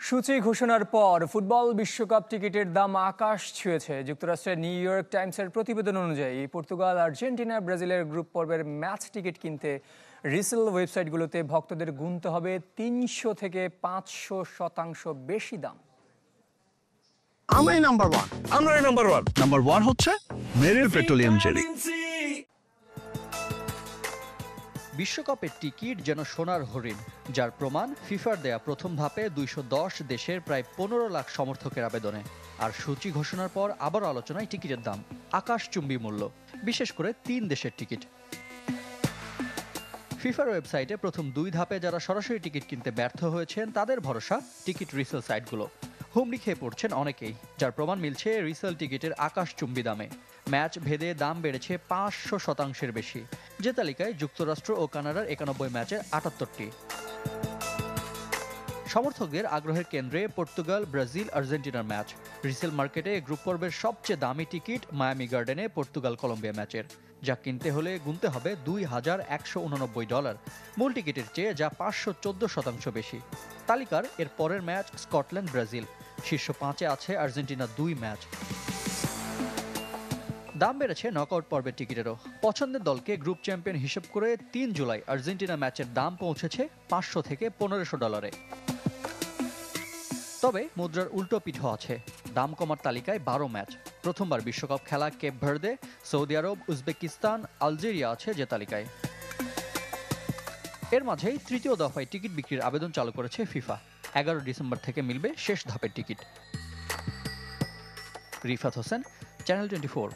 সূচি ঘোষণার পর ফুটবল বিশ্বকাপ টিকিটের দাম আকাশ ছুঁয়েছে। যুক্তরাষ্ট্রের নিউ ইয়র্ক টাইমসের প্রতিবেদন অনুযায়ী পর্তুগাল, আর্জেন্টিনা, ব্রাজিলের গ্রুপ পর্বের ম্যাচ টিকিট কিনতে রিসেল ওয়েবসাইটগুলোতে ভক্তদের গুনতে হবে ৩০০ থেকে ৫০০% বেশি দাম। আমরাই নাম্বার ওয়ান। নাম্বার ওয়ান হচ্ছে মেরিল পেট্রোলিয়াম জেলি। বিশ্বকাপের টিকিট যেন সোনার হরিণ, যার প্রমাণ ফিফার দেয়া প্রথম ধাপে ২১০ দেশের প্রায় ১৫ লাখ সমর্থকের আবেদনে। আর সূচি ঘোষণার পর আবার আলোচনায় টিকিটের দাম আকাশচুম্বী মূল্য, বিশেষ করে ৩ দেশের টিকিট। ফিফার ওয়েবসাইটে প্রথম ২ ধাপে যারা সরাসরি টিকিট কিনতে ব্যর্থ হয়েছেন তাদের ভরসা টিকিট রিসেল সাইটগুলো। হুমড়ি খেয়ে পড়ছেন অনেকেই, যার প্রমাণ মিলছে রিসেল টিকিটের আকাশচুম্বী দামে। ম্যাচ ভেদে দাম বেড়েছে ৫০০%-এর বেশি, যে তালিকায় যুক্তরাষ্ট্র ও কানাডার ৯১ ম্যাচের ৭৮টি। সমর্থকদের আগ্রহের কেন্দ্রে পর্তুগাল, ব্রাজিল, আর্জেন্টিনার ম্যাচ। রিসেল মার্কেটে গ্রুপ পর্বের সবচেয়ে দামি টিকিট মায়ামি গার্ডেনে পর্তুগাল কলম্বিয়া ম্যাচের, যা কিনতে হলে গুনতে হবে $২,১৮৯। মূল টিকিটের চেয়ে যা ৫১৪% বেশি। তালিকার এর পরের ম্যাচ স্কটল্যান্ড, ব্রাজিল। শীর্ষ ৫-এ আছে আর্জেন্টিনার ২ ম্যাচ। দাম বেড়েছে নকআউট পর্বের টিকিটেরও। পছন্দের দলকে গ্রুপ চ্যাম্পিয়ন হিসেব করে ৩ জুলাই আর্জেন্টিনা ম্যাচের দাম পৌঁছেছে $৫০০ থেকে $১৫০০। তবে মুদ্রার উল্টো পিঠও আছে। দাম কমার তালিকায় ১২ ম্যাচ। প্রথমবার বিশ্বকাপ খেলা কেপ ভার্দে, সৌদি আরব, উজবেকিস্তান, আলজেরিয়া আছে যে তালিকায়। এর মাঝেই তৃতীয় দফায় টিকিট বিক্রির আবেদন চালু করেছে ফিফা। ১১ ডিসেম্বর থেকে মিলবে শেষ ধাপের টিকিট। রিফাত হোসেন, চ্যানেল 24।